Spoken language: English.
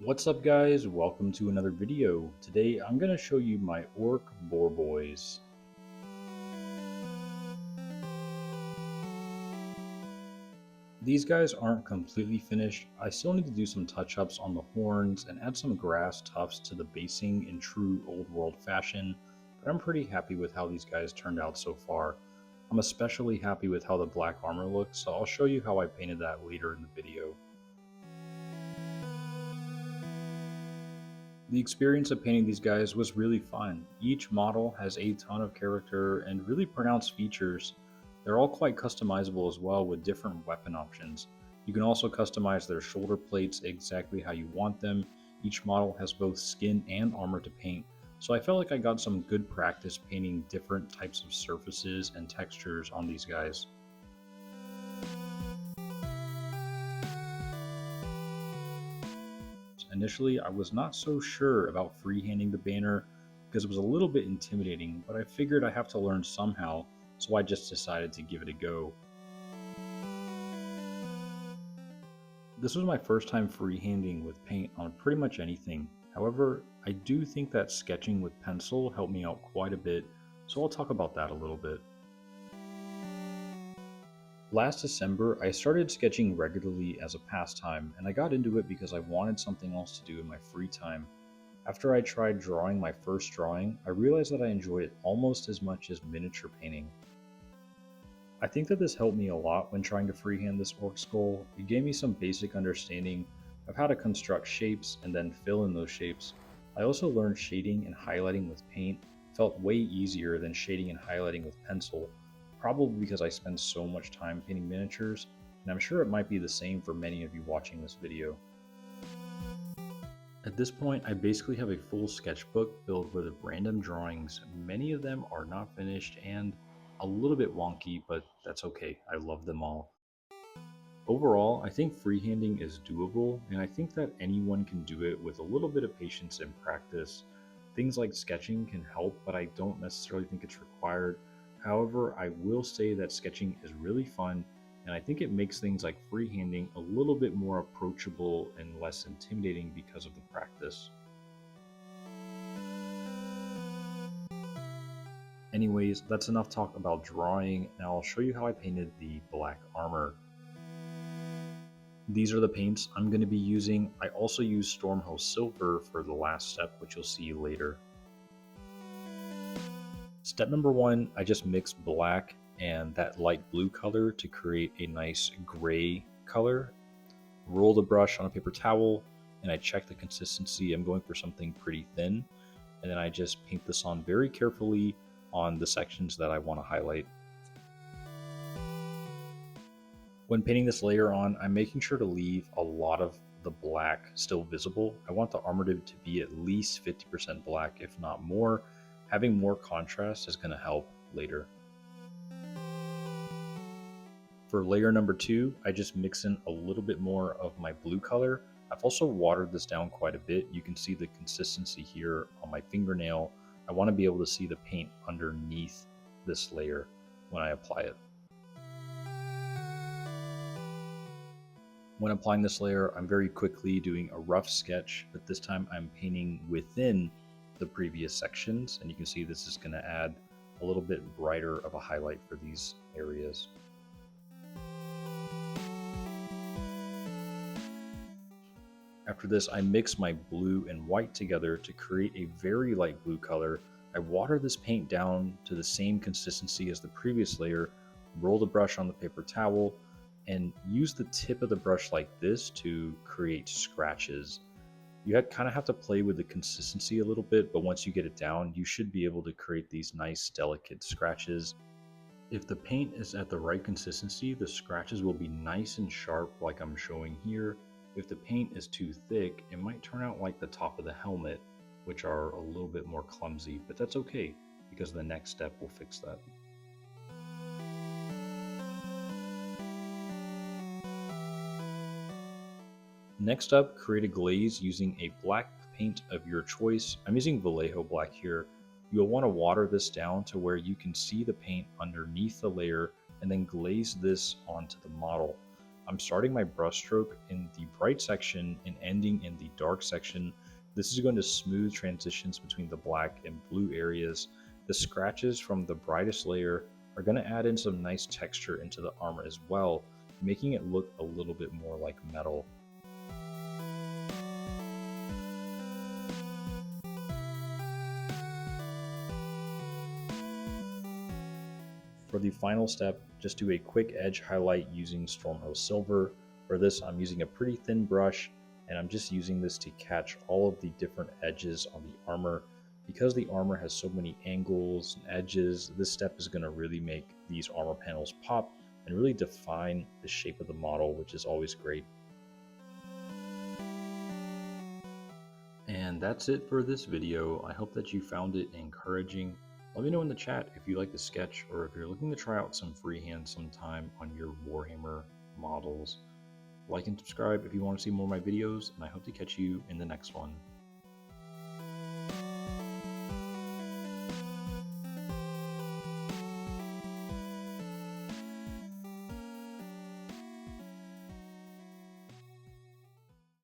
What's up guys, welcome to another video. Today I'm going to show you my Orc Boar Boyz. These guys aren't completely finished. I still need to do some touch-ups on the horns and add some grass tufts to the basing in true old world fashion, but I'm pretty happy with how these guys turned out so far. I'm especially happy with how the black armor looks, so I'll show you how I painted that later in the video. The experience of painting these guys was really fun. Each model has a ton of character and really pronounced features. They're all quite customizable as well with different weapon options. You can also customize their shoulder plates exactly how you want them. Each model has both skin and armor to paint, so I felt like I got some good practice painting different types of surfaces and textures on these guys. Initially, I was not so sure about freehanding the banner because it was a little bit intimidating, but I figured I have to learn somehow, so I just decided to give it a go. This was my first time freehanding with paint on pretty much anything. However, I do think that sketching with pencil helped me out quite a bit, so I'll talk about that a little bit. Last December, I started sketching regularly as a pastime, and I got into it because I wanted something else to do in my free time. After I tried drawing my first drawing, I realized that I enjoyed it almost as much as miniature painting. I think that this helped me a lot when trying to freehand this orc skull. It gave me some basic understanding of how to construct shapes and then fill in those shapes. I also learned shading and highlighting with paint felt way easier than shading and highlighting with pencil, probably because I spend so much time painting miniatures, and I'm sure it might be the same for many of you watching this video. At this point, I basically have a full sketchbook filled with random drawings. Many of them are not finished and a little bit wonky, but that's okay. I love them all. Overall, I think freehanding is doable, and I think that anyone can do it with a little bit of patience and practice. Things like sketching can help, but I don't necessarily think it's required. However, I will say that sketching is really fun, and I think it makes things like freehanding a little bit more approachable and less intimidating because of the practice. Anyways, that's enough talk about drawing. Now I'll show you how I painted the black armor. These are the paints I'm going to be using. I also use Stormhost Silver for the last step, which you'll see later. Step number one, I just mix black and that light blue color to create a nice gray color. Roll the brush on a paper towel, and I check the consistency. I'm going for something pretty thin, and then I just paint this on very carefully on the sections that I want to highlight. When painting this layer on, I'm making sure to leave a lot of the black still visible. I want the armor to be at least 50% black, if not more. Having more contrast is going to help later. For layer number two, I just mix in a little bit more of my blue color. I've also watered this down quite a bit. You can see the consistency here on my fingernail. I want to be able to see the paint underneath this layer when I apply it. When applying this layer, I'm very quickly doing a rough sketch, but this time I'm painting within the previous sections, and you can see this is going to add a little bit brighter of a highlight for these areas. After this, I mix my blue and white together to create a very light blue color. I water this paint down to the same consistency as the previous layer, roll the brush on the paper towel, and use the tip of the brush like this to create scratches. You kind of have to play with the consistency a little bit, but once you get it down, you should be able to create these nice delicate scratches. If the paint is at the right consistency, the scratches will be nice and sharp like I'm showing here. If the paint is too thick, it might turn out like the top of the helmet, which are a little bit more clumsy, but that's okay because the next step will fix that. Next up, create a glaze using a black paint of your choice. I'm using Vallejo black here. You'll want to water this down to where you can see the paint underneath the layer and then glaze this onto the model. I'm starting my brushstroke in the bright section and ending in the dark section. This is going to smooth transitions between the black and blue areas. The scratches from the brightest layer are going to add in some nice texture into the armor as well, making it look a little bit more like metal. For the final step, just do a quick edge highlight using Stormhill Silver. For this, I'm using a pretty thin brush, and I'm just using this to catch all of the different edges on the armor. Because the armor has so many angles and edges, this step is going to really make these armor panels pop and really define the shape of the model, which is always great. And that's it for this video. I hope that you found it encouraging. Let me know in the chat if you like the sketch or if you're looking to try out some freehand sometime on your Warhammer models. Like and subscribe if you want to see more of my videos, and I hope to catch you in the next one.